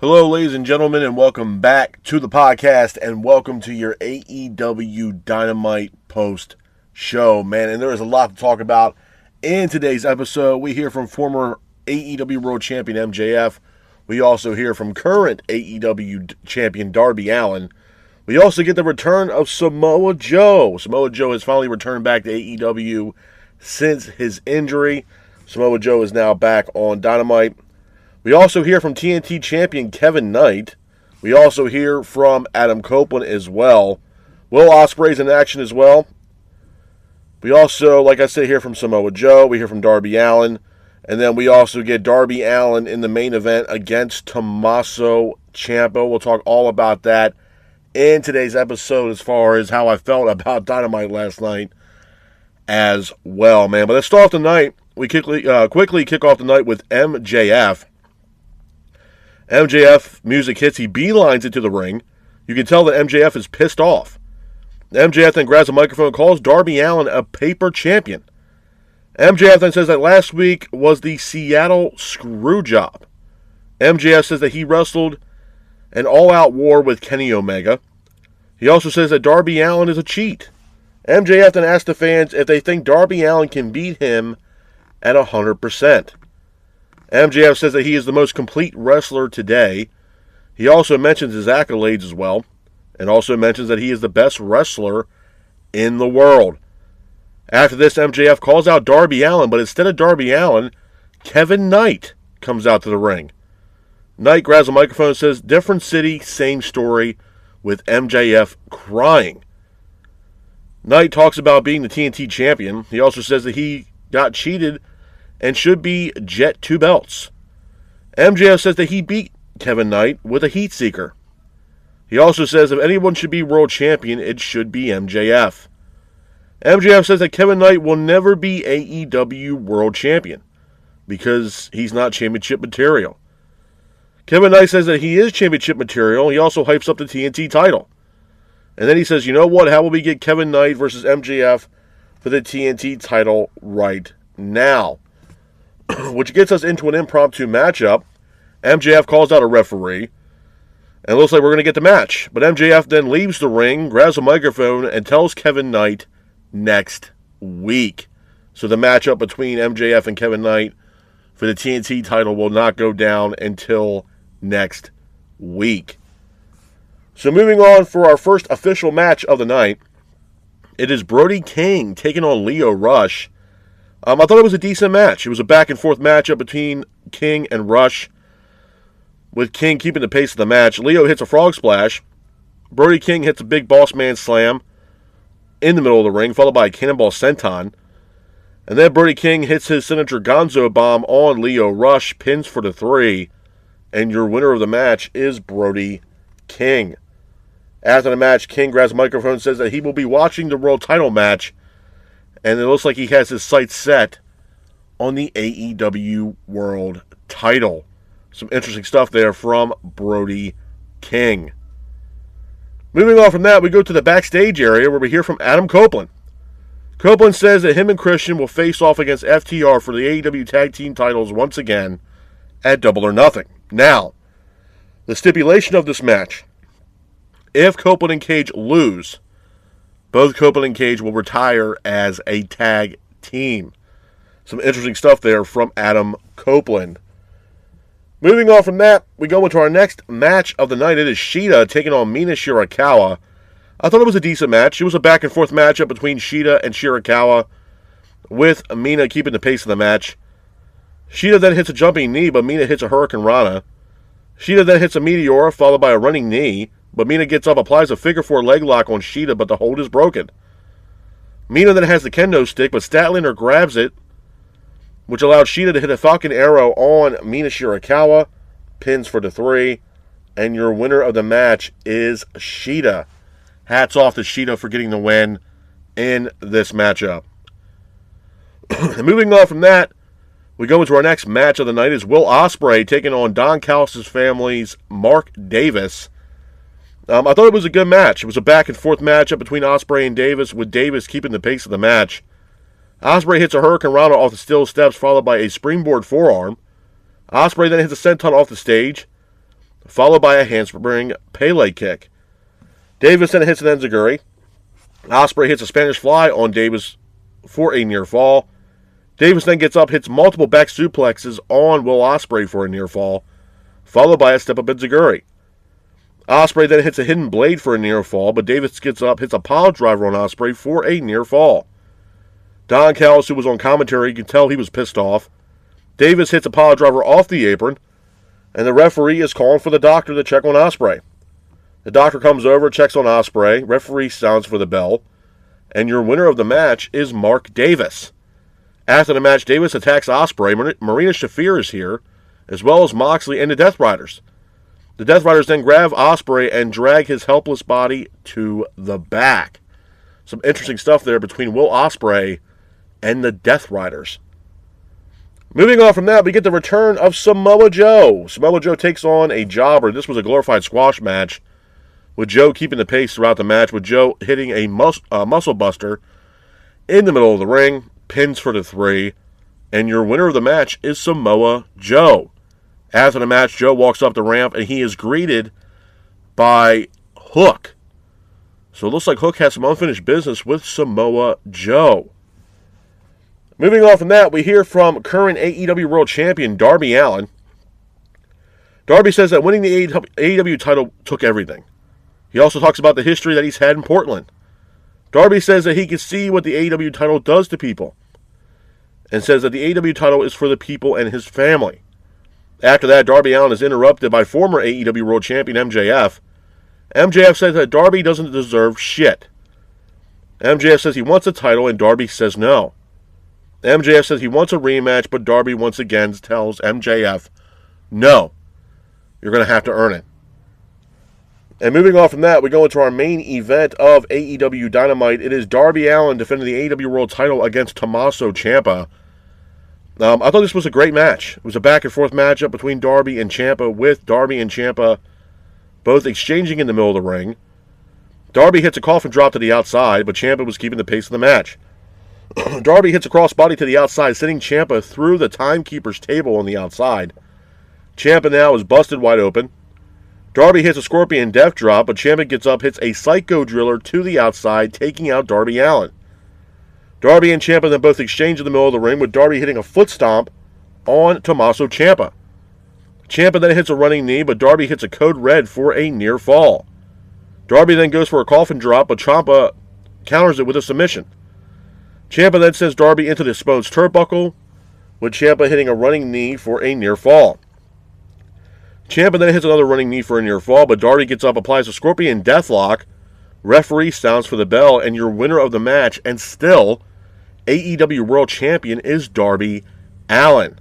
Hello, ladies and gentlemen, and welcome back to the podcast, and welcome to your AEW Dynamite post show, man. And there is a lot to talk about in today's episode. We hear from former AEW World Champion MJF. We also hear from current AEW Champion Darby Allin. We also get the return of Samoa Joe. Samoa Joe has finally returned back to AEW since his injury. Samoa Joe is now back on Dynamite. We also hear from TNT Champion Kevin Knight. We also hear from Adam Copeland as well. Will Ospreay's in action as well. We also, like I said, hear from Samoa Joe. We hear from Darby Allin. And then we also get Darby Allin in the main event against Tommaso Ciampa. We'll talk all about that in today's episode as far as how I felt about Dynamite last night as well, man. But let's start off the night. We quickly kick off the night with MJF. MJF music hits. He beelines into the ring. You can tell that MJF is pissed off. MJF then grabs a microphone and calls Darby Allin a paper champion. MJF then says that last week was the Seattle Screwjob. MJF says that he wrestled an all-out war with Kenny Omega. He also says that Darby Allin is a cheat. MJF then asks the fans if they think Darby Allin can beat him at 100%. MJF says that he is the most complete wrestler today. He also mentions his accolades as well, and also mentions that he is the best wrestler in the world. After this, MJF calls out Darby Allin, but instead of Darby Allin, Kevin Knight comes out to the ring. Knight grabs a microphone and says, "Different city, same story," with MJF crying. Knight talks about being the TNT champion. He also says that he got cheated and should be jet 2 belts. MJF says that he beat Kevin Knight with a heat seeker. He also says if anyone should be world champion, it should be MJF. MJF says that Kevin Knight will never be AEW world champion because he's not championship material. Kevin Knight says that he is championship material. He also hypes up the TNT title. And then he says, you know what, how will we get Kevin Knight versus MJF for the TNT title right now? Which gets us into an impromptu matchup. MJF calls out a referee, and it looks like we're going to get the match. But MJF then leaves the ring, grabs a microphone, and tells Kevin Knight next week. So the matchup between MJF and Kevin Knight for the TNT title will not go down until next week. So moving on for our first official match of the night, it is Brody King taking on Lio Rush. I thought it was a decent match. It was a back-and-forth matchup between King and Rush, with King keeping the pace of the match. Lio hits a frog splash. Brody King hits a big boss man slam in the middle of the ring, followed by a cannonball senton. And then Brody King hits his signature Gonzo bomb on Lio Rush, pins for the 3, and your winner of the match is Brody King. After the match, King grabs a microphone and says that he will be watching the world title match, and it looks like he has his sights set on the AEW World title. Some interesting stuff there from Brody King. Moving on from that, we go to the backstage area where we hear from Adam Copeland. Copeland says that him and Christian will face off against FTR for the AEW Tag Team titles once again at Double or Nothing. Now, the stipulation of this match, if Copeland and Cage lose, both Copeland and Cage will retire as a tag team. Some interesting stuff there from Adam Copeland. Moving on from that, we go into our next match of the night. It is Shida taking on Mina Shirakawa. I thought it was a decent match. It was a back-and-forth matchup between Shida and Shirakawa, with Mina keeping the pace of the match. Shida then hits a jumping knee, but Mina hits a Hurricane Rana. Shida then hits a Meteor, followed by a running knee, but Mina gets up, applies a figure 4 leg lock on Shida, but the hold is broken. Mina then has the kendo stick, but Statlander grabs it, which allowed Shida to hit a Falcon Arrow on Mina Shirakawa, pins for the 3, and your winner of the match is Shida. Hats off to Shida for getting the win in this matchup. Moving on from that, we go into our next match of the night. Is Will Ospreay taking on Don Callis' family's Mark Davis. I thought it was a good match. It was a back-and-forth matchup between Ospreay and Davis, with Davis keeping the pace of the match. Ospreay hits a Hurricane Rana off the steel steps, followed by a springboard forearm. Ospreay then hits a senton off the stage. followed by a handspring Pele kick. Davis then hits an enziguri. Ospreay hits a Spanish fly on Davis for a near fall. Davis then gets up, hits multiple back suplexes on Will Ospreay for a near fall, followed by a step-up enziguri. Ospreay then hits a hidden blade for a near fall, but Davis gets up, hits a pile driver on Ospreay for a near fall. Don Callis, who was on commentary, you can tell he was pissed off. Davis hits a pile driver off the apron, and the referee is calling for the doctor to check on Ospreay. The doctor comes over, checks on Ospreay, referee sounds for the bell, and your winner of the match is Mark Davis. After the match, Davis attacks Ospreay. Marina Shafir is here, as well as Moxley and the Death Riders. The Death Riders then grab Ospreay and drag his helpless body to the back. Some interesting stuff there between Will Ospreay and the Death Riders. Moving on from that, we get the return of Samoa Joe. Samoa Joe takes on a jobber. This was a glorified squash match, with Joe keeping the pace throughout the match, with Joe hitting a muscle buster in the middle of the ring, pins for the 3, and your winner of the match is Samoa Joe. After the match, Joe walks up the ramp, and he is greeted by Hook. So it looks like Hook has some unfinished business with Samoa Joe. Moving on from that, we hear from current AEW World Champion Darby Allin. Darby says that winning the AEW title took everything. He also talks about the history that he's had in Portland. Darby says that he can see what the AEW title does to people, and says that the AEW title is for the people and his family. After that, Darby Allin is interrupted by former AEW World Champion MJF. MJF says that Darby doesn't deserve shit. MJF says he wants a title, and Darby says no. MJF says he wants a rematch, but Darby once again tells MJF, no, you're going to have to earn it. And moving on from that, we go into our main event of AEW Dynamite. It is Darby Allin defending the AEW World title against Tommaso Ciampa. I thought this was a great match. It was a back-and-forth matchup between Darby and Ciampa, with Darby and Ciampa both exchanging in the middle of the ring. Darby hits a coffin drop to the outside, but Ciampa was keeping the pace of the match. Darby hits a crossbody to the outside, sending Ciampa through the timekeeper's table on the outside. Ciampa now is busted wide open. Darby hits a scorpion death drop, but Ciampa gets up, hits a psycho driller to the outside, taking out Darby Allin. Darby and Ciampa then both exchange in the middle of the ring, with Darby hitting a foot stomp on Tommaso Ciampa. Ciampa then hits a running knee, but Darby hits a code red for a near fall. Darby then goes for a coffin drop, but Ciampa counters it with a submission. Ciampa then sends Darby into the Spone's turnbuckle, with Ciampa hitting a running knee for a near fall. Ciampa then hits another running knee for a near fall, but Darby gets up, applies a scorpion deathlock. Referee sounds for the bell, and your winner of the match, and still AEW World Champion, is Darby Allin.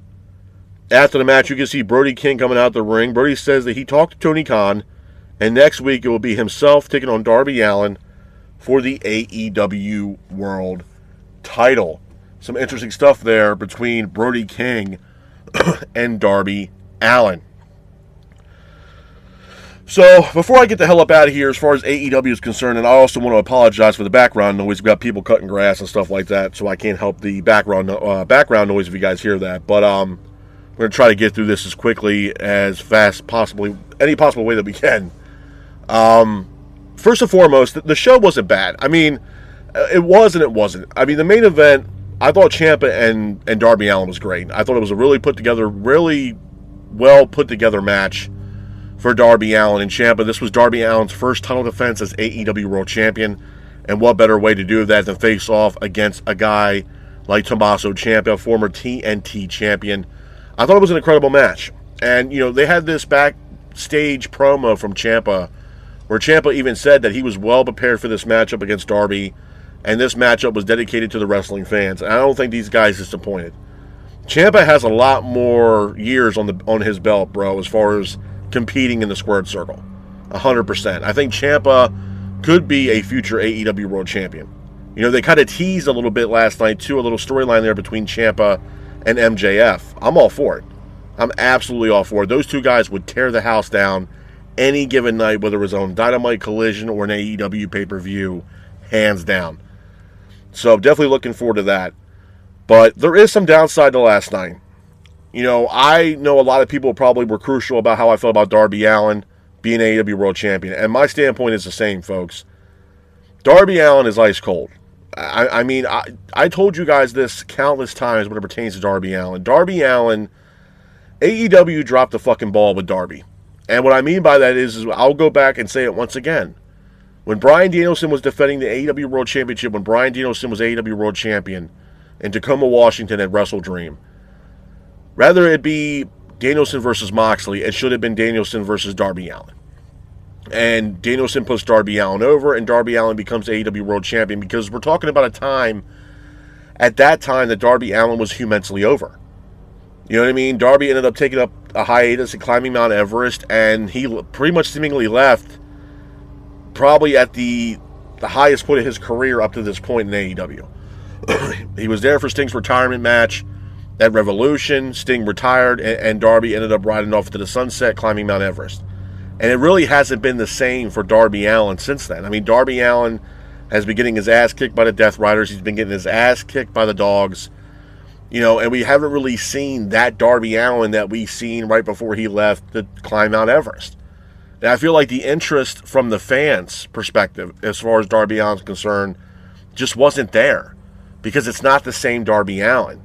After the match, you can see Brody King coming out the ring. Brody says that he talked to Tony Khan, and next week it will be himself taking on Darby Allin for the AEW World title. Some interesting stuff there between Brody King and Darby Allin. So, before I get the hell up out of here, as far as AEW is concerned, and I also want to apologize for the background noise. We've got people cutting grass and stuff like that, so I can't help the background noise if you guys hear that. But we're going to try to get through this as quickly, as fast, possibly, any possible way that we can. First and foremost, the show wasn't bad. I mean, it was and it wasn't. I mean, the main event, I thought Ciampa and Darby Allin was great. I thought it was a really well put together match for Darby Allin and Ciampa. This was Darby Allin's first title defense as AEW World Champion, and what better way to do that than face off against a guy like Tommaso Ciampa, former TNT champion. I thought it was an incredible match. And, they had this backstage promo from Ciampa, where Ciampa even said that he was well prepared for this matchup against Darby, and this matchup was dedicated to the wrestling fans. And I don't think these guys disappointed. Ciampa has a lot more years on his belt, bro, as far as competing in the squared circle. 100%. I think Ciampa could be a future AEW World Champion. They kind of teased a little bit last night, too, a little storyline there between Ciampa and MJF. I'm all for it. I'm absolutely all for it. Those two guys would tear the house down any given night, whether it was on Dynamite, Collision, or an AEW pay-per-view, hands down. So definitely looking forward to that. But there is some downside to last night. I know a lot of people probably were crucial about how I felt about Darby Allin being AEW World Champion. And my standpoint is the same, folks. Darby Allin is ice cold. I told you guys this countless times when it pertains to Darby Allin. Darby Allin, AEW dropped the fucking ball with Darby. And what I mean by that is I'll go back and say it once again. When Bryan Danielson was defending the AEW World Championship, when Bryan Danielson was AEW World Champion in Tacoma, Washington at Wrestle Dream, rather it be Danielson versus Moxley, it should have been Danielson versus Darby Allin. And Danielson puts Darby Allin over, and Darby Allin becomes AEW World Champion, because we're talking about a time, at that time, that Darby Allin was immensely over. You know what I mean? Darby ended up taking up a hiatus and climbing Mount Everest, and he pretty much seemingly left probably at the highest point of his career up to this point in AEW. He was there for Sting's retirement match at Revolution. Sting retired, and Darby ended up riding off to the sunset, climbing Mount Everest. And it really hasn't been the same for Darby Allin since then. I mean, Darby Allin has been getting his ass kicked by the Death Riders. He's been getting his ass kicked by the Dogs. And we haven't really seen that Darby Allin that we seen right before he left to climb Mount Everest. And I feel like the interest from the fans' perspective, as far as Darby Allin's concerned, just wasn't there. Because it's not the same Darby Allin.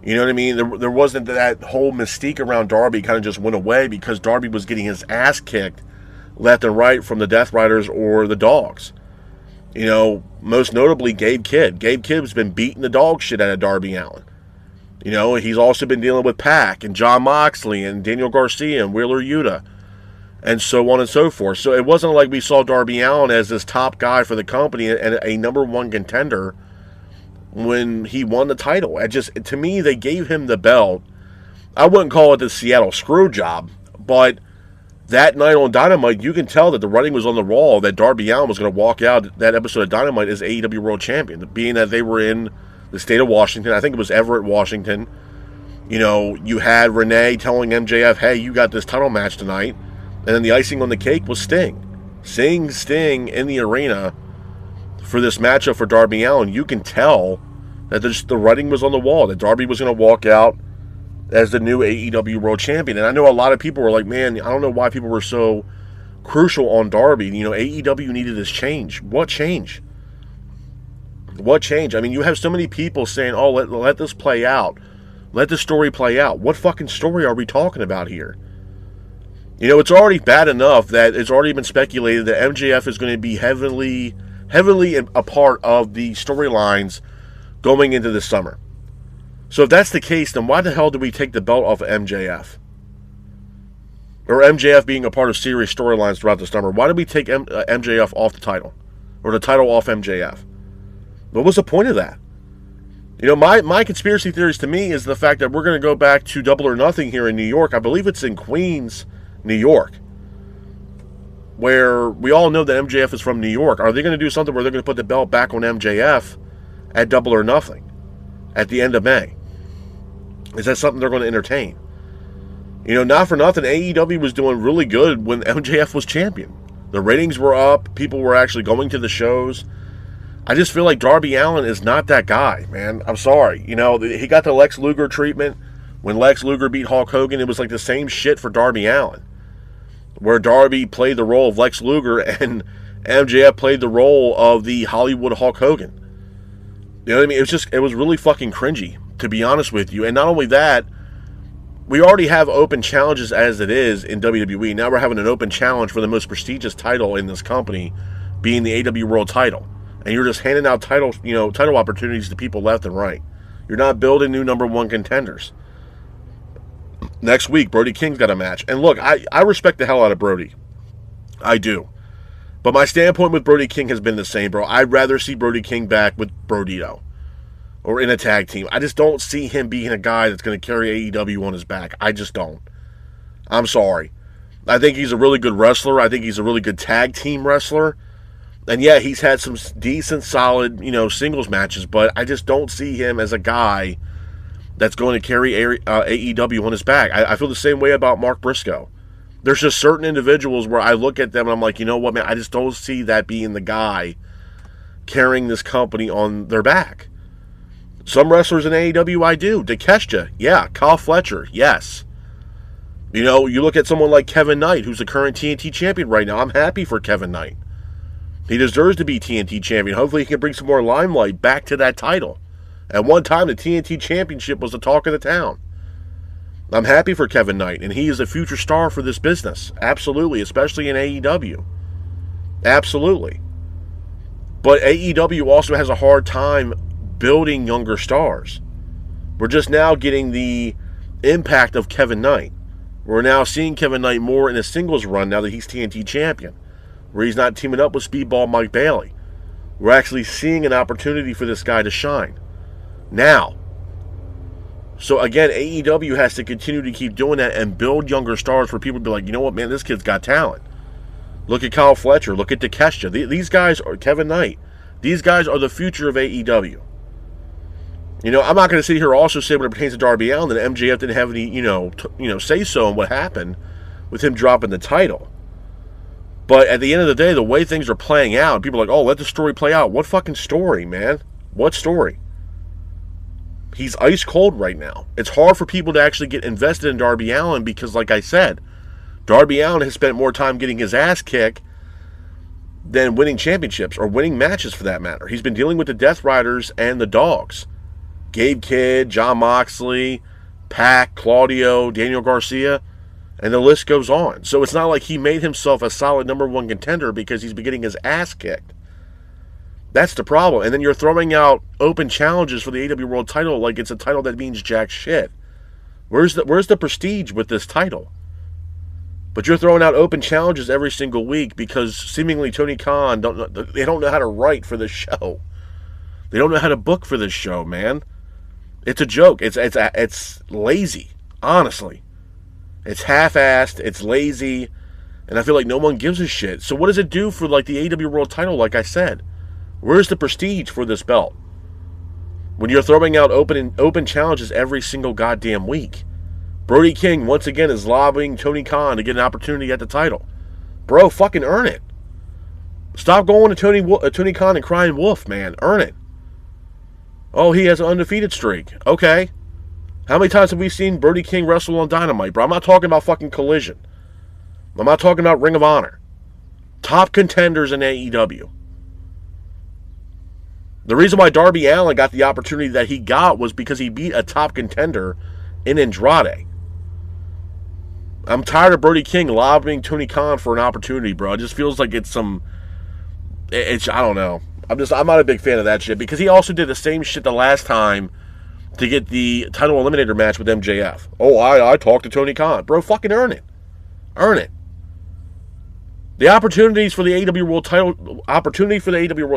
You know what I mean? There wasn't that whole mystique around Darby, kind of just went away because Darby was getting his ass kicked left and right from the Death Riders or the Dogs. Most notably Gabe Kidd. Gabe Kidd has been beating the dog shit out of Darby Allin. He's also been dealing with Pac and Jon Moxley and Daniel Garcia and Wheeler Yuta and so on and so forth. So it wasn't like we saw Darby Allin as this top guy for the company and a number one contender when he won the title. To me, they gave him the belt. I wouldn't call it the Seattle screw job, but that night on Dynamite, you can tell that the writing was on the wall that Darby Allin was going to walk out that episode of Dynamite as AEW World Champion, being that they were in the state of Washington. I think it was Everett, Washington. You had Renee telling MJF, hey, you got this title match tonight. And then the icing on the cake was Sting. Seeing Sting in the arena for this matchup for Darby Allin, you can tell that the writing was on the wall, that Darby was going to walk out as the new AEW World Champion. And I know a lot of people were like, man, I don't know why people were so crucial on Darby. AEW needed this change. What change? What change? I mean, you have so many people saying, oh, let this play out. Let the story play out. What fucking story are we talking about here? It's already bad enough that it's already been speculated that MJF is going to be heavily a part of the storylines going into this summer. So if that's the case, then why the hell did we take the belt off of MJF? Or MJF being a part of serious storylines throughout the summer. Why did we take MJF off the title? Or the title off MJF? What was the point of that? My conspiracy theories to me is the fact that we're going to go back to Double or Nothing here in New York. I believe it's in Queens, New York, where we all know that MJF is from New York. Are they going to do something where they're going to put the belt back on MJF at Double or Nothing at the end of May? Is that something they're going to entertain? Not for nothing, AEW was doing really good when MJF was champion. The ratings were up. People were actually going to the shows. I just feel like Darby Allin is not that guy, man. I'm sorry. He got the Lex Luger treatment. When Lex Luger beat Hulk Hogan, it was like the same shit for Darby Allin, where Darby played the role of Lex Luger and MJF played the role of the Hollywood Hulk Hogan. You know what I mean? It was really fucking cringy, to be honest with you. And not only that, we already have open challenges as it is in WWE. Now we're having an open challenge for the most prestigious title in this company, being the AEW World title. And you're just handing out title opportunities to people left and right. You're not building new number one contenders. Next week, Brody King's got a match. And look, I respect the hell out of Brody. I do. But my standpoint with Brody King has been the same, bro. I'd rather see Brody King back with Brodito. Or in a tag team. I just don't see him being a guy that's going to carry AEW on his back. I just don't. I'm sorry. I think he's a really good wrestler. I think he's a really good tag team wrestler. And yeah, he's had some decent, solid, singles matches. But I just don't see him as a guy that's going to carry AEW on his back. I feel the same way about Mark Briscoe. There's just certain individuals where I look at them and I'm like, you know what, man, I just don't see that being the guy carrying this company on their back. Some wrestlers in AEW I do. Takeshita, yeah. Kyle Fletcher, yes. You know, you look at someone like Kevin Knight, who's the current TNT champion right now. I'm happy for Kevin Knight. He deserves to be TNT champion. Hopefully he can bring some more limelight back to that title. At one time, the TNT championship was the talk of the town. I'm happy for Kevin Knight, and he is a future star for this business. Absolutely, especially in AEW. Absolutely. But AEW also has a hard time building younger stars. We're just now getting the impact of Kevin Knight. We're now seeing Kevin Knight more in a singles run now that he's TNT champion, where he's not teaming up with Speedball Mike Bailey. We're actually seeing an opportunity for this guy to shine. Now. So again, AEW has to continue to keep doing that and build younger stars for people to be like, you know what, man, this kid's got talent. Look at Kyle Fletcher. Look at Takeshita. These guys are Kevin Knight. These guys are the future of AEW. You know, I'm not going to sit here also say when it pertains to Darby Allin that MJF didn't have any, say so on what happened with him dropping the title. But at the end of the day, the way things are playing out, people are like, oh, let the story play out. What fucking story, man? What story? He's ice cold right now. It's hard for people to actually get invested in Darby Allin because, like I said, Darby Allin has spent more time getting his ass kicked than winning championships or winning matches for that matter. He's been dealing with the Death Riders and the Dogs. Gabe Kidd, Jon Moxley, Pac, Claudio, Daniel Garcia, and the list goes on. So it's not like he made himself a solid number one contender because he's been getting his ass kicked. That's the problem. And then you're throwing out open challenges for the AEW World title like it's a title that means jack shit. Where's the prestige with this title? But you're throwing out open challenges every single week because seemingly Tony Khan don't know how to write for this show. They don't know how to book for this show, man. It's a joke. It's lazy, honestly. It's half-assed. It's lazy, and I feel like no one gives a shit. So what does it do for like the AEW World title? Like I said, where's the prestige for this belt when you're throwing out open challenges every single goddamn week? Brody King once again is lobbying Tony Khan to get an opportunity at the title. Bro, fucking earn it. Stop going to Tony Khan and crying wolf, man. Earn it. Oh, he has an undefeated streak. Okay. How many times have we seen Brody King wrestle on Dynamite, bro? I'm not talking about fucking Collision. I'm not talking about Ring of Honor. Top contenders in AEW. The reason why Darby Allin got the opportunity that he got was because he beat a top contender in Andrade. I'm tired of Brody King lobbying Tony Khan for an opportunity, bro. It just feels like it's I don't know. I'm not a big fan of that shit because he also did the same shit the last time to get the title eliminator match with MJF. Oh, I talked to Tony Khan. Bro, fucking earn it. Earn it. The opportunities for the AEW World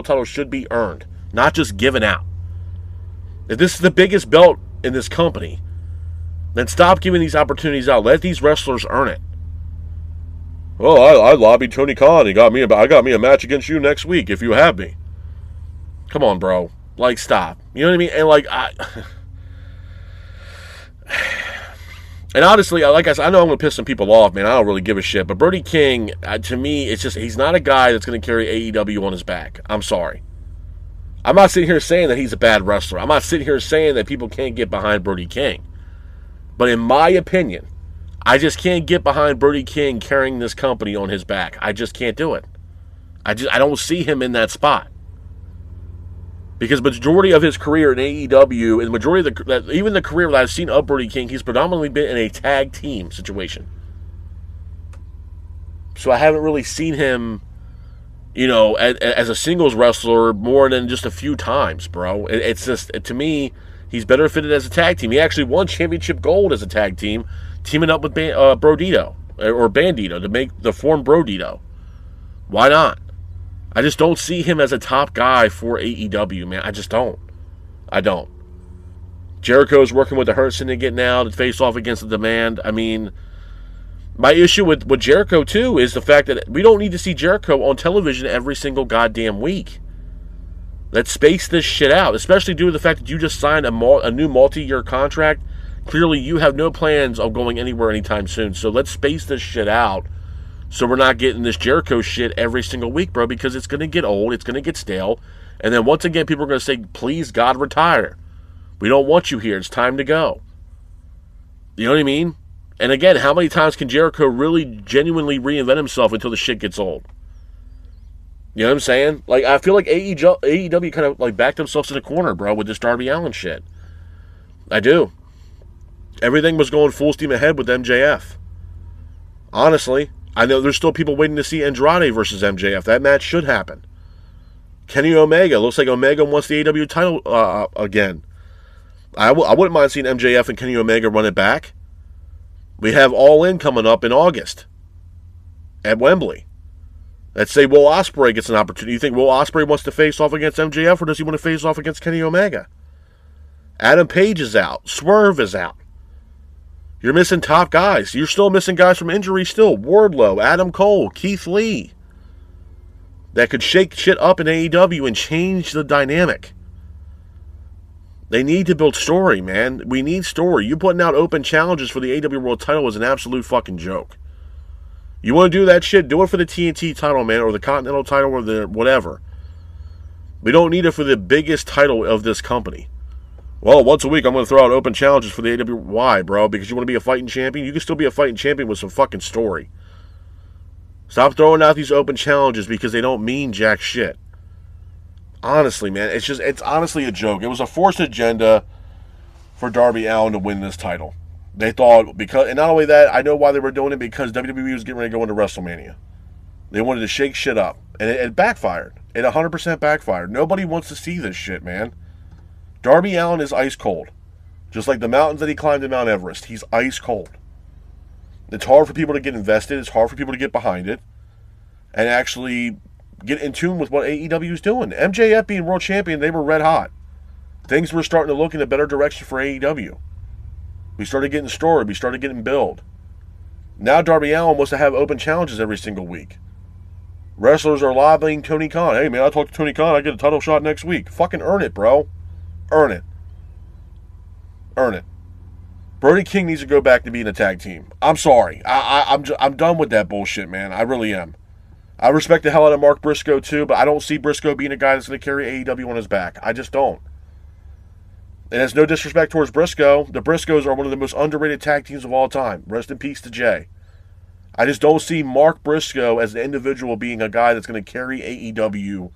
title should be earned, not just given out. If this is the biggest belt in this company, then stop giving these opportunities out. Let these wrestlers earn it. Well, I lobbied Tony Khan. I got me a match against you next week if you have me. Come on, bro. Like, stop. You know what I mean? And like, and honestly, like I said, I know I'm going to piss some people off, man. I don't really give a shit. But Brody King, to me, it's just, he's not a guy that's going to carry AEW on his back. I'm sorry. I'm not sitting here saying that he's a bad wrestler. I'm not sitting here saying that people can't get behind Brody King. But in my opinion, I just can't get behind Brody King carrying this company on his back. I just can't do it. I don't see him in that spot. Because majority of his career in AEW, and majority of even the career that I've seen of Brody King, he's predominantly been in a tag team situation. So I haven't really seen him, as a singles wrestler more than just a few times, bro. It's just, to me, he's better fitted as a tag team. He actually won championship gold as a tag team, teaming up with Brodito, or Bandito, to form Brodito. Why not? I just don't see him as a top guy for AEW, man. I just don't. I don't. Jericho's working with the Hurt Syndicate now to face off against the Demand. I mean, my issue with Jericho, too, is the fact that we don't need to see Jericho on television every single goddamn week. Let's space this shit out, especially due to the fact that you just signed a new multi-year contract. Clearly, you have no plans of going anywhere anytime soon. So let's space this shit out so we're not getting this Jericho shit every single week, bro, because it's going to get old, it's going to get stale, and then once again, people are going to say, please, God, retire. We don't want you here. It's time to go. You know what I mean? And again, how many times can Jericho really genuinely reinvent himself until the shit gets old? You know what I'm saying? Like, I feel like AEW kind of like backed themselves in a corner, bro, with this Darby Allin shit. I do. Everything was going full steam ahead with MJF. Honestly, I know there's still people waiting to see Andrade versus MJF. That match should happen. Kenny Omega. Looks like Omega wants the AEW title again. I wouldn't mind seeing MJF and Kenny Omega run it back. We have All In coming up in August at Wembley. Let's say Will Ospreay gets an opportunity. You think Will Ospreay wants to face off against MJF, or does he want to face off against Kenny Omega? Adam Page is out. Swerve is out. You're missing top guys. You're still missing guys from injury still. Wardlow, Adam Cole, Keith Lee. That could shake shit up in AEW and change the dynamic. They need to build story, man. We need story. You putting out open challenges for the AEW World title is an absolute fucking joke. You want to do that shit, do it for the TNT title, man, or the Continental title, or the whatever. We don't need it for the biggest title of this company. Well, once a week I'm going to throw out open challenges for the AEW. Why, bro? Because you want to be a fighting champion? You can still be a fighting champion with some fucking story. Stop throwing out these open challenges because they don't mean jack shit. Honestly, man, it's honestly a joke. It was a forced agenda for Darby Allin to win this title. They thought, and not only that, I know why they were doing it, because WWE was getting ready to go into WrestleMania. They wanted to shake shit up, and it backfired. It 100% backfired. Nobody wants to see this shit, man. Darby Allin is ice cold. Just like the mountains that he climbed in Mount Everest. He's ice cold. It's hard for people to get invested. It's hard for people to get behind it and actually get in tune with what AEW is doing. MJF being world champion, they were red hot. Things were starting to look in a better direction for AEW. We started getting story. We started getting build. Now Darby Allin wants to have open challenges every single week. Wrestlers are lobbying Tony Khan. Hey, man, I talked to Tony Khan. I get a title shot next week. Fucking earn it, bro. Earn it. Earn it. Brody King needs to go back to being a tag team. I'm sorry. I'm done with that bullshit, man. I really am. I respect the hell out of Mark Briscoe, too, but I don't see Briscoe being a guy that's going to carry AEW on his back. I just don't. And it's no disrespect towards Briscoe. The Briscoes are one of the most underrated tag teams of all time. Rest in peace to Jay. I just don't see Mark Briscoe as an individual being a guy that's going to carry AEW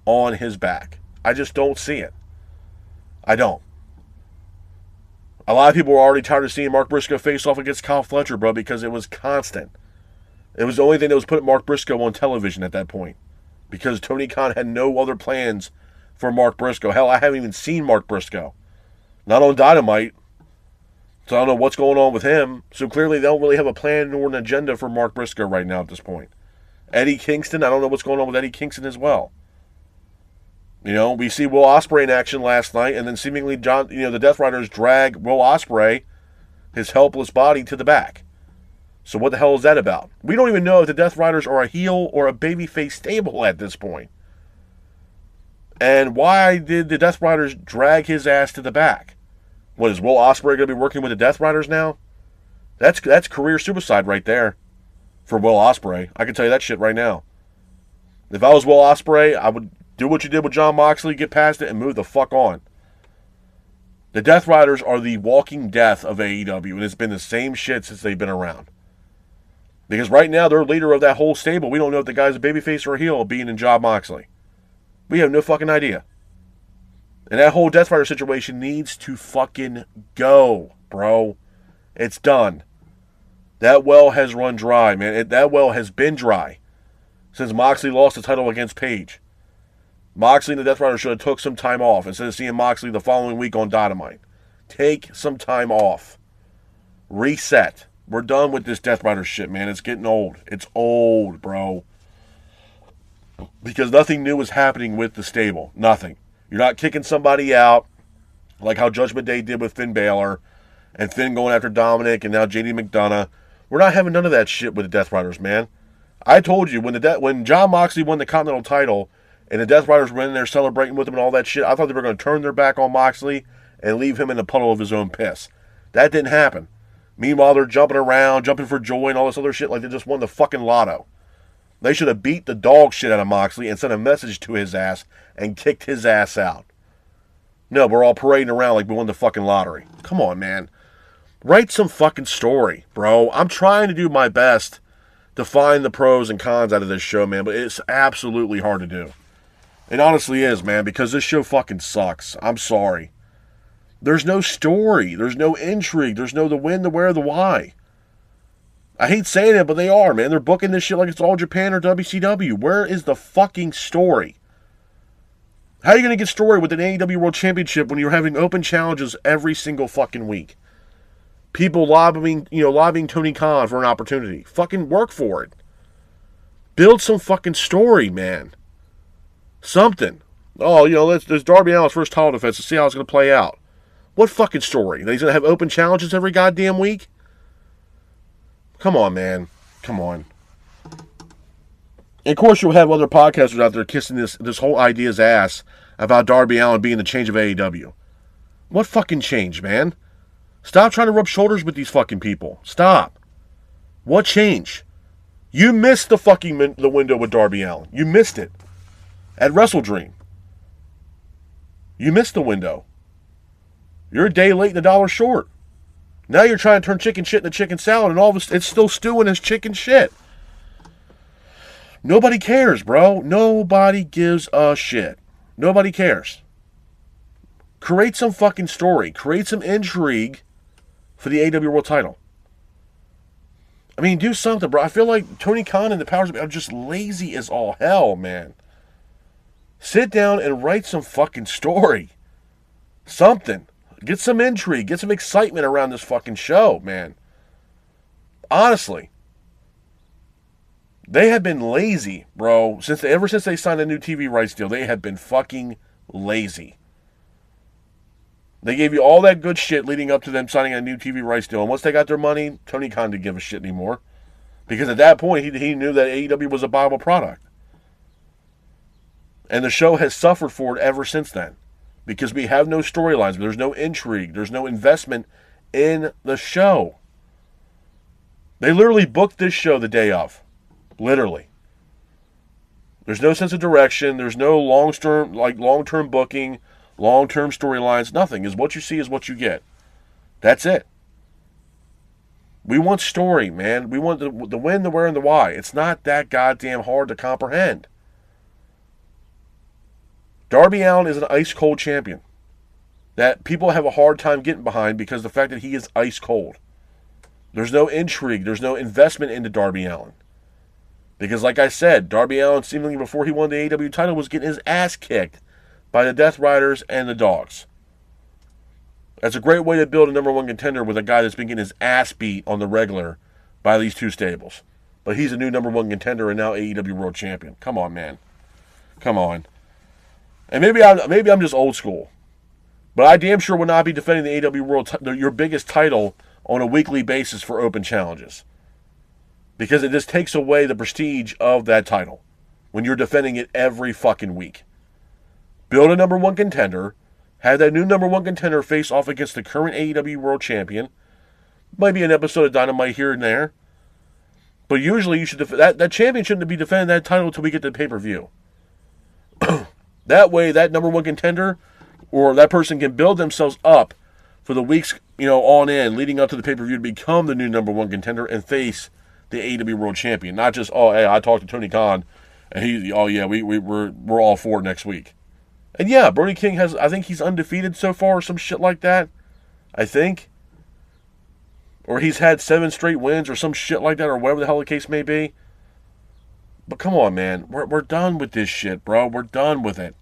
on his back. I just don't see it. I don't. A lot of people were already tired of seeing Mark Briscoe face off against Kyle Fletcher, bro, because it was constant. It was the only thing that was putting Mark Briscoe on television at that point. Because Tony Khan had no other plans for Mark Briscoe. Hell, I haven't even seen Mark Briscoe. Not on Dynamite. So I don't know what's going on with him. So clearly they don't really have a plan or an agenda for Mark Briscoe right now at this point. Eddie Kingston, I don't know what's going on with Eddie Kingston as well. You know, we see Will Ospreay in action last night, and then seemingly the Death Riders drag Will Ospreay, his helpless body, to the back. So what the hell is that about? We don't even know if the Death Riders are a heel or a babyface stable at this point. And why did the Death Riders drag his ass to the back? What, is Will Ospreay going to be working with the Death Riders now? That's career suicide right there for Will Ospreay. I can tell you that shit right now. If I was Will Ospreay, I would do what you did with Jon Moxley, get past it, and move the fuck on. The Death Riders are the walking death of AEW, and it's been the same shit since they've been around. Because right now, they're leader of that whole stable. We don't know if the guy's a babyface or a heel, being in Jon Moxley. We have no fucking idea. And that whole Death Rider situation needs to fucking go, bro. It's done. That well has run dry, man. That well has been dry since Moxley lost the title against Page. Moxley and the Death Rider should have took some time off instead of seeing Moxley the following week on Dynamite. Take some time off. Reset. We're done with this Death Rider shit, man. It's getting old. It's old, bro. Because nothing new is happening with the stable. Nothing. You're not kicking somebody out like how Judgment Day did with Finn Balor and Finn going after Dominic and now JD McDonough. We're not having none of that shit with the Death Riders, man. I told you, when Jon Moxley won the Continental title and the Death Riders were in there celebrating with him and all that shit, I thought they were going to turn their back on Moxley and leave him in a puddle of his own piss. That didn't happen. Meanwhile, they're jumping around, jumping for joy and all this other shit like they just won the fucking lotto. They should have beat the dog shit out of Moxley and sent a message to his ass and kicked his ass out. No, we're all parading around like we won the fucking lottery. Come on, man. Write some fucking story, bro. I'm trying to do my best to find the pros and cons out of this show, man, but it's absolutely hard to do. It honestly is, man, because this show fucking sucks. I'm sorry. There's no story. There's no intrigue. There's no the when, the where, the why. I hate saying it, but they are, man. They're booking this shit like it's All Japan or WCW. Where is the fucking story? How are you going to get story with an AEW World Championship when you're having open challenges every single fucking week? People lobbying Tony Khan for an opportunity. Fucking work for it. Build some fucking story, man. Something. Oh, there's Darby Allin's first title defense. Let's see how it's going to play out. What fucking story? That he's going to have open challenges every goddamn week? Come on, man. Come on. And of course, you'll have other podcasters out there kissing this whole idea's ass about Darby Allin being the change of AEW. What fucking change, man? Stop trying to rub shoulders with these fucking people. Stop. What change? You missed the window with Darby Allin. You missed it. At WrestleDream. You missed the window. You're a day late and a dollar short. Now you're trying to turn chicken shit into chicken salad, and all of it's still stewing as chicken shit. Nobody cares, bro. Nobody gives a shit. Nobody cares. Create some fucking story. Create some intrigue for the AEW World title. I mean, do something, bro. I feel like Tony Khan and the powers are just lazy as all hell, man. Sit down and write some fucking story. Something. Get some intrigue. Get some excitement around this fucking show, man. Honestly. They have been lazy, bro. Ever since they signed a new TV rights deal, they have been fucking lazy. They gave you all that good shit leading up to them signing a new TV rights deal. And once they got their money, Tony Khan didn't give a shit anymore. Because at that point, he knew that AEW was a viable product. And the show has suffered for it ever since then. Because we have no storylines. There's no intrigue. There's no investment in the show. They literally booked this show the day of. Literally. There's no sense of direction. There's no long-term booking, long-term storylines. Nothing. Is what you see is what you get. That's it. We want story, man. We want the when, the where, and the why. It's not that goddamn hard to comprehend. Darby Allin is an ice-cold champion that people have a hard time getting behind because of the fact that he is ice-cold. There's no intrigue. There's no investment into Darby Allin. Because like I said, Darby Allin, seemingly before he won the AEW title, was getting his ass kicked by the Death Riders and the Dogs. That's a great way to build a number one contender with a guy that's been getting his ass beat on the regular by these two stables. But he's a new number one contender and now AEW World Champion. Come on, man. Come on. And maybe I'm just old school. But I damn sure will not be defending the AEW World, your biggest title, on a weekly basis for open challenges. Because it just takes away the prestige of that title when you're defending it every fucking week. Build a number one contender. Have that new number one contender face off against the current AEW World Champion. Might be an episode of Dynamite here and there. But usually you should that champion shouldn't be defending that title until we get to the pay-per-view. That way, that number one contender or that person can build themselves up for the weeks, on end, leading up to the pay-per-view to become the new number one contender and face the AEW World Champion. Not just, hey, I talked to Tony Khan, and we're all for it next week. And yeah, Brody King I think he's undefeated so far or some shit like that. I think. Or he's had 7 straight wins or some shit like that or whatever the hell the case may be. But come on, man. We're done with this shit, bro. We're done with it.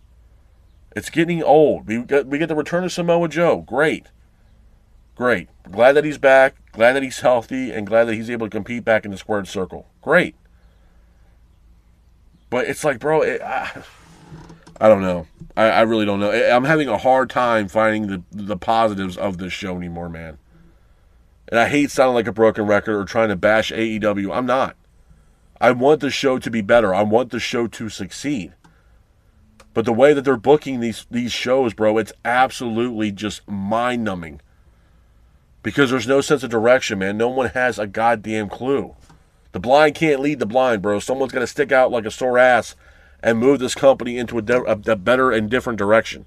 It's getting old. We get the return of Samoa Joe. Great. Glad that he's back. Glad that he's healthy. And glad that he's able to compete back in the squared circle. Great. But it's like, bro, I don't know. I really don't know. I'm having a hard time finding the positives of this show anymore, man. And I hate sounding like a broken record or trying to bash AEW. I'm not. I want the show to be better. I want the show to succeed. But the way that they're booking these shows, bro, it's absolutely just mind-numbing. Because there's no sense of direction, man. No one has a goddamn clue. The blind can't lead the blind, bro. Someone's got to stick out like a sore ass and move this company into a better and different direction.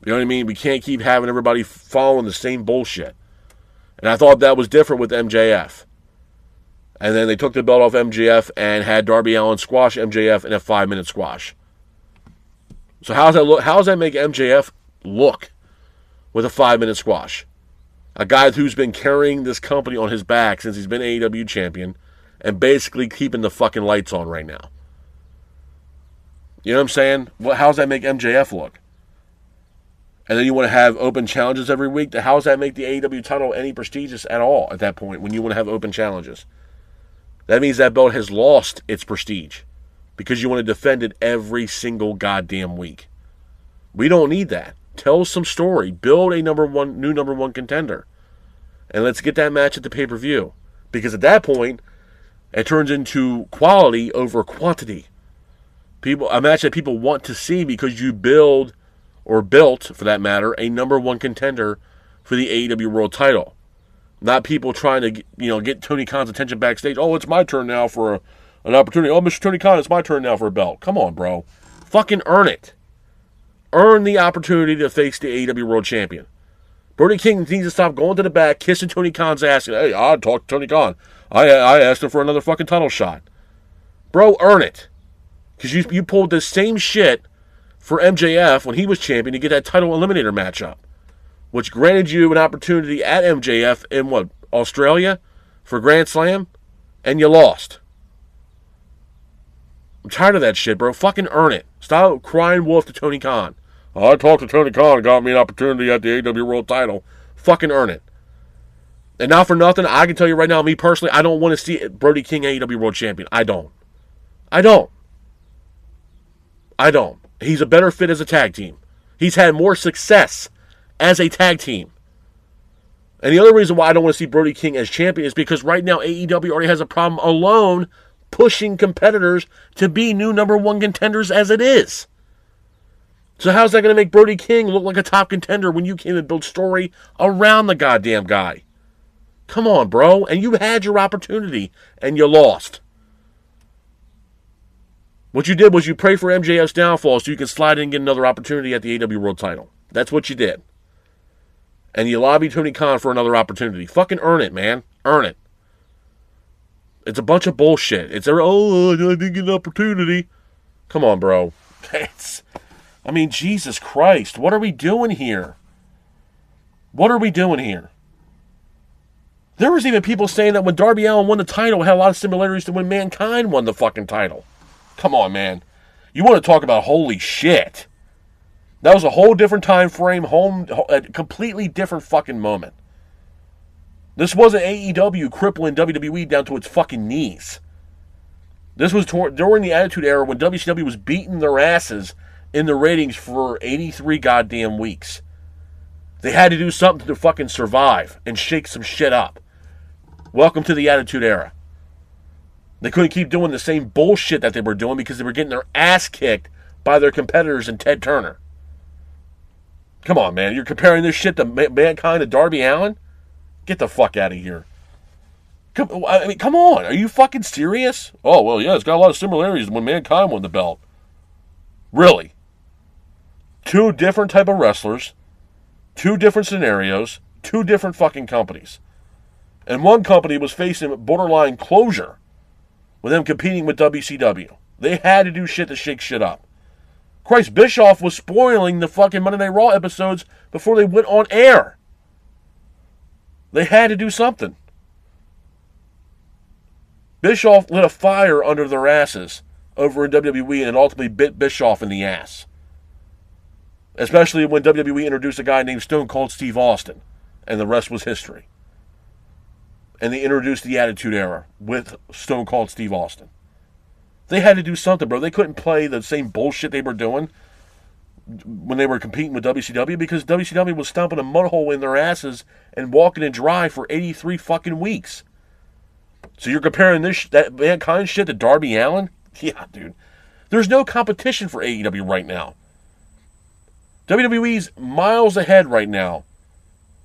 You know what I mean? We can't keep having everybody following the same bullshit. And I thought that was different with MJF. And then they took the belt off MJF and had Darby Allin squash MJF in a 5-minute squash. So how does that look? How does that make MJF look with a 5-minute squash? A guy who's been carrying this company on his back since he's been AEW champion and basically keeping the fucking lights on right now. You know what I'm saying? How does that make MJF look? And then you want to have open challenges every week. How does that make the AEW title any prestigious at all at that point when you want to have open challenges? That means that belt has lost its prestige because you want to defend it every single goddamn week. We don't need that. Tell us some story. Build a new number one contender. And let's get that match at the pay-per-view. Because at that point, it turns into quality over quantity. A match that people want to see because you built, for that matter, a number one contender for the AEW World title. Not people trying to get Tony Khan's attention backstage. Oh, it's my turn now for an opportunity. Oh, Mr. Tony Khan, it's my turn now for a belt. Come on, bro. Fucking earn it. Earn the opportunity to face the AEW World Champion. Brody King needs to stop going to the back, kissing Tony Khan's ass. Hey, I talked to Tony Khan. I asked him for another fucking title shot. Bro, earn it. Because you pulled this same shit for MJF when he was champion to get that title eliminator matchup, which granted you an opportunity at MJF in Australia for Grand Slam, and you lost. I'm tired of that shit, bro. Fucking earn it. Stop crying wolf to Tony Khan. Oh, I talked to Tony Khan and got me an opportunity at the AEW World title. Fucking earn it. And not for nothing, I can tell you right now, me personally, I don't want to see Brody King AEW World Champion. I don't. He's a better fit as a tag team. He's had more success as a tag team. And the other reason why I don't want to see Brody King as champion is because right now AEW already has a problem alone pushing competitors to be new number one contenders as it is. So how's that going to make Brody King look like a top contender when you came and build story around the goddamn guy? Come on, bro. And you had your opportunity, and you lost. What you did was you prayed for MJF's downfall so you can slide in and get another opportunity at the AEW World title. That's what you did. And you lobbied Tony Khan for another opportunity. Fucking earn it, man. Earn it. It's a bunch of bullshit. I didn't get an opportunity. Come on, bro. Jesus Christ. What are we doing here? There was even people saying that when Darby Allin won the title, it had a lot of similarities to when Mankind won the fucking title. Come on, man. You want to talk about holy shit. That was a whole different time frame, a completely different fucking moment. This wasn't AEW crippling WWE down to its fucking knees. This was during the Attitude Era when WCW was beating their asses in the ratings for 83 goddamn weeks. They had to do something to fucking survive and shake some shit up. Welcome to the Attitude Era. They couldn't keep doing the same bullshit that they were doing because they were getting their ass kicked by their competitors and Ted Turner. Come on, man. You're comparing this shit to Mankind to Darby Allin? Get the fuck out of here. Come on. Are you fucking serious? Oh, well, yeah, it's got a lot of similarities when Mankind won the belt. Really? Two different type of wrestlers, two different scenarios, two different fucking companies. And one company was facing borderline closure with them competing with WCW. They had to do shit to shake shit up. Christ, Bischoff was spoiling the fucking Monday Night Raw episodes before they went on air. They had to do something. Bischoff lit a fire under their asses over in WWE and ultimately bit Bischoff in the ass. Especially when WWE introduced a guy named Stone Cold Steve Austin. And the rest was history. And they introduced the Attitude Era with Stone Cold Steve Austin. They had to do something, bro. They couldn't play the same bullshit they were doing when they were competing with WCW because WCW was stomping a mud hole in their asses and walking it dry for 83 fucking weeks. So you're comparing that Mankind shit to Darby Allin? Yeah, dude. There's no competition for AEW right now. WWE's miles ahead right now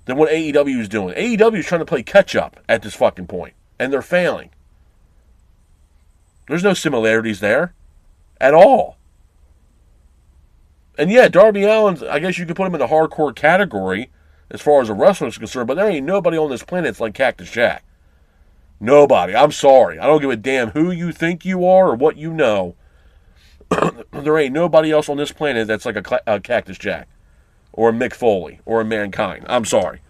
than what AEW is doing. AEW is trying to play catch-up at this fucking point, and they're failing. There's no similarities there at all. And yeah, Darby Allin, I guess you could put him in the hardcore category as far as a wrestler is concerned, but there ain't nobody on this planet that's like Cactus Jack. Nobody. I'm sorry. I don't give a damn who you think you are or what you know. There ain't nobody else on this planet that's like a Cactus Jack or a Mick Foley or a Mankind. I'm sorry.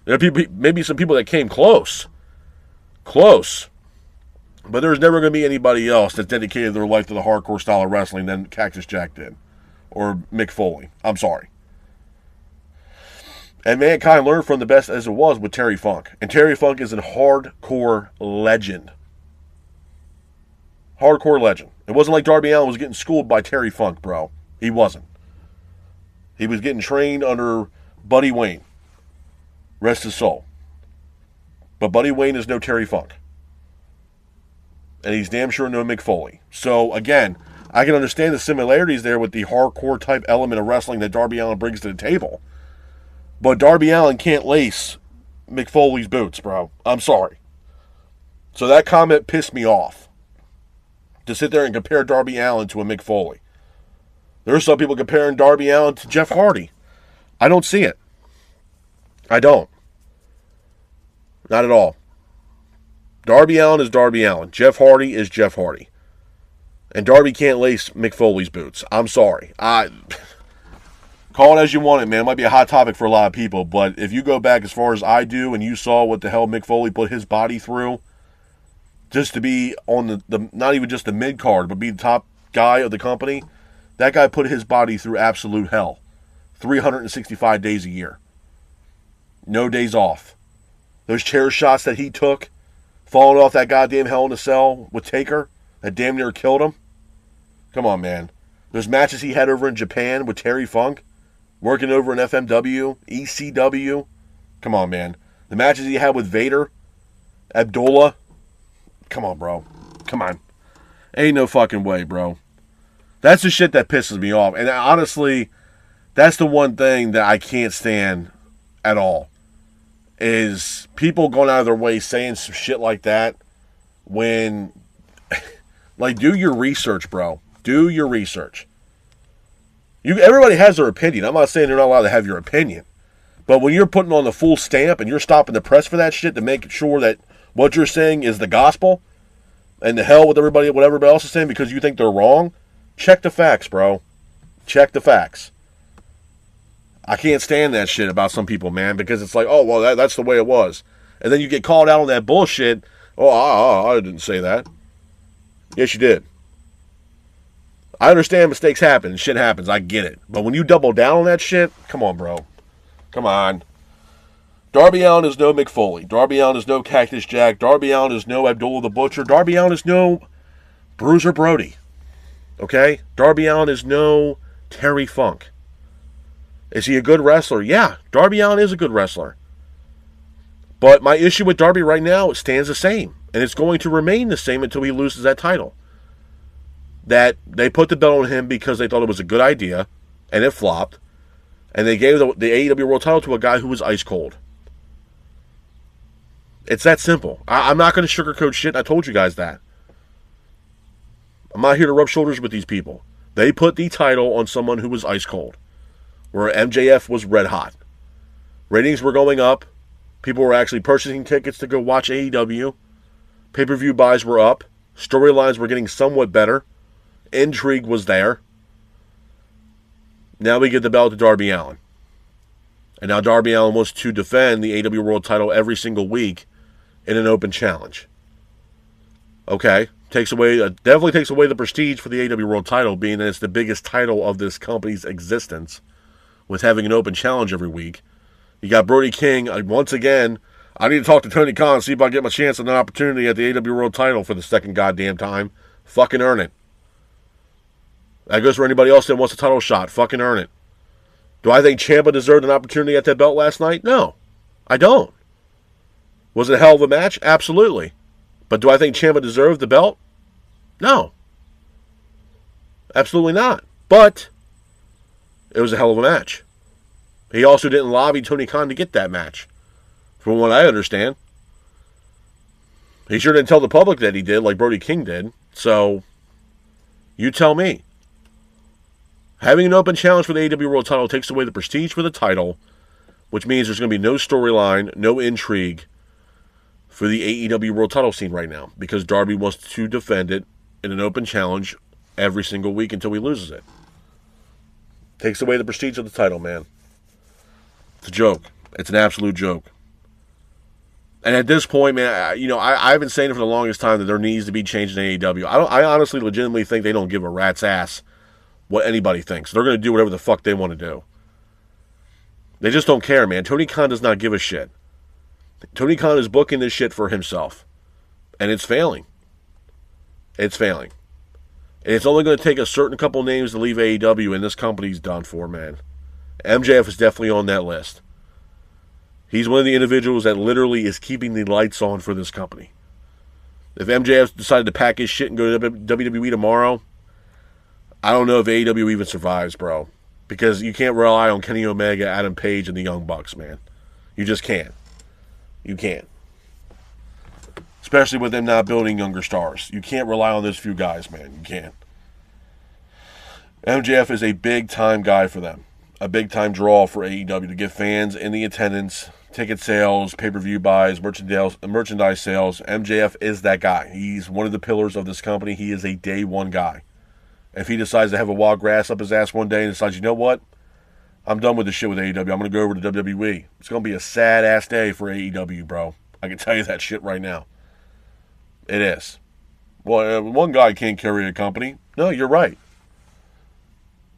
There are people, maybe some people that came close. Close. But there's never going to be anybody else that dedicated their life to the hardcore style of wrestling than Cactus Jack did. Or Mick Foley. I'm sorry. And Mankind learned from the best as it was with Terry Funk. And Terry Funk is a hardcore legend. Hardcore legend. It wasn't like Darby Allin was getting schooled by Terry Funk, bro. He wasn't. He was getting trained under Buddy Wayne. Rest his soul. But Buddy Wayne is no Terry Funk. And he's damn sure no Mick Foley. So, again, I can understand the similarities there with the hardcore type element of wrestling that Darby Allin brings to the table. But Darby Allin can't lace Mick Foley's boots, bro. I'm sorry. So that comment pissed me off. To sit there and compare Darby Allin to a Mick Foley. There are some people comparing Darby Allin to Jeff Hardy. I don't see it. I don't. Not at all. Darby Allin is Darby Allin. Jeff Hardy is Jeff Hardy. And Darby can't lace Mick Foley's boots. I'm sorry. Call it as you want it, man. It might be a hot topic for a lot of people, but if you go back as far as I do and you saw what the hell Mick Foley put his body through just to be on the not even just the mid-card, but be the top guy of the company, that guy put his body through absolute hell. 365 days a year. No days off. Those chair shots that he took, falling off that goddamn Hell in a Cell with Taker, that damn near killed him. Come on, man. Those matches he had over in Japan with Terry Funk, working over in FMW, ECW. Come on, man. The matches he had with Vader, Abdullah. Come on, bro. Come on. Ain't no fucking way, bro. That's the shit that pisses me off. And honestly, that's the one thing that I can't stand at all. Is people going out of their way saying some shit like that when, like, do your research, bro. Do your research. Everybody has their opinion. I'm not saying they're not allowed to have your opinion. But when you're putting on the full stamp and you're stopping the press for that shit to make sure that what you're saying is the gospel, and the hell with everybody, what everybody else is saying because you think they're wrong, check the facts, bro. Check the facts. I can't stand that shit about some people, man, because it's like, oh, well, that's the way it was. And then you get called out on that bullshit. Oh, I didn't say that. Yes, you did. I understand mistakes happen and shit happens. I get it. But when you double down on that shit, come on, bro. Come on. Darby Allin is no Mick Foley. Darby Allin is no Cactus Jack. Darby Allin is no Abdullah the Butcher. Darby Allin is no Bruiser Brody. Okay? Darby Allin is no Terry Funk. Is he a good wrestler? Yeah, Darby Allin is a good wrestler. But my issue with Darby right now stands the same. And it's going to remain the same until he loses that title. That they put the belt on him because they thought it was a good idea. And it flopped. And they gave the AEW World title to a guy who was ice cold. It's that simple. I'm not going to sugarcoat shit. I told you guys that. I'm not here to rub shoulders with these people. They put the title on someone who was ice cold. Where MJF was red hot. Ratings were going up. People were actually purchasing tickets to go watch AEW. Pay-per-view buys were up. Storylines were getting somewhat better. Intrigue was there. Now we get the belt to Darby Allin. And now Darby Allin wants to defend the AEW World title every single week in an open challenge. Okay. Definitely takes away the prestige for the AEW World title, being that it's the biggest title of this company's existence, with having an open challenge every week. You got Brody King. Once again, I need to talk to Tony Khan, see if I get my chance at an opportunity at the AEW World title for the second goddamn time. Fucking earn it. That goes for anybody else that wants a title shot. Fucking earn it. Do I think Ciampa deserved an opportunity at that belt last night? No. I don't. Was it a hell of a match? Absolutely. But do I think Ciampa deserved the belt? No. Absolutely not. But it was a hell of a match. He also didn't lobby Tony Khan to get that match, from what I understand. He sure didn't tell the public that he did, like Brody King did. So, you tell me. Having an open challenge for the AEW World title takes away the prestige for the title, which means there's going to be no storyline, no intrigue for the AEW World title scene right now, because Darby wants to defend it in an open challenge every single week until he loses it. Takes away the prestige of the title, man. It's a joke. It's an absolute joke. And at this point, man, I've been saying it for the longest time that there needs to be change in AEW. I honestly, legitimately think they don't give a rat's ass what anybody thinks. They're going to do whatever the fuck they want to do. They just don't care, man. Tony Khan does not give a shit. Tony Khan is booking this shit for himself. And it's failing. It's failing. And it's only going to take a certain couple names to leave AEW, and this company's done for, man. MJF is definitely on that list. He's one of the individuals that literally is keeping the lights on for this company. If MJF decided to pack his shit and go to WWE tomorrow, I don't know if AEW even survives, bro. Because you can't rely on Kenny Omega, Adam Page, and the Young Bucks, man. You just can't. You can't. Especially with them not building younger stars. You can't rely on those few guys, man. You can't. MJF is a big-time guy for them. A big-time draw for AEW to get fans in the attendance, ticket sales, pay-per-view buys, merchandise sales. MJF is that guy. He's one of the pillars of this company. He is a day one guy. If he decides to have a wild grass up his ass one day and decides, you know what? I'm done with this shit with AEW. I'm going to go over to WWE. It's going to be a sad-ass day for AEW, bro. I can tell you that shit right now. It is. Well, one guy can't carry a company. No, you're right.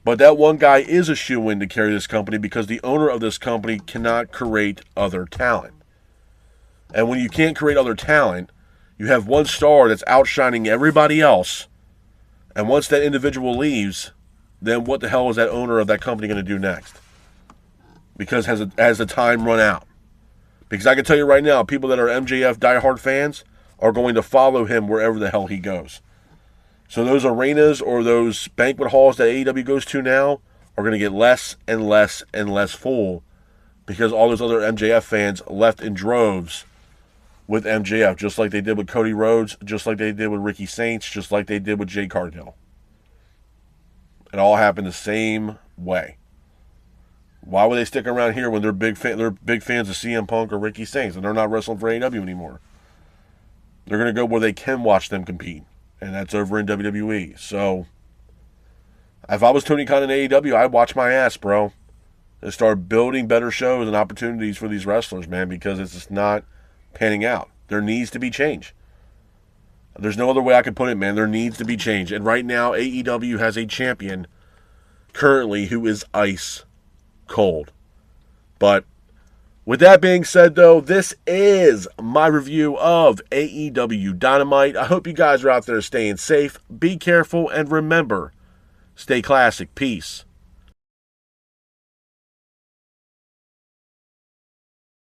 But that one guy is a shoo-in to carry this company because the owner of this company cannot create other talent. And when you can't create other talent, you have one star that's outshining everybody else. And once that individual leaves, then what the hell is that owner of that company going to do next? Because has the time run out? Because I can tell you right now, people that are MJF diehard fans are going to follow him wherever the hell he goes. So those arenas or those banquet halls that AEW goes to now are going to get less and less and less full because all those other MJF fans left in droves with MJF, just like they did with Cody Rhodes, just like they did with Ricky Saints, just like they did with Jay Cargill. It all happened the same way. Why would they stick around here when they're big fans of CM Punk or Ricky Saints and they're not wrestling for AEW anymore? They're going to go where they can watch them compete. And that's over in WWE. So, if I was Tony Khan in AEW, I'd watch my ass, bro. And start building better shows and opportunities for these wrestlers, man, because it's just not panning out. There needs to be change. There's no other way I could put it, man. There needs to be change. And right now, AEW has a champion currently who is ice cold. But with that being said, though, this is my review of AEW Dynamite. I hope you guys are out there staying safe. Be careful, and remember, stay classic. Peace.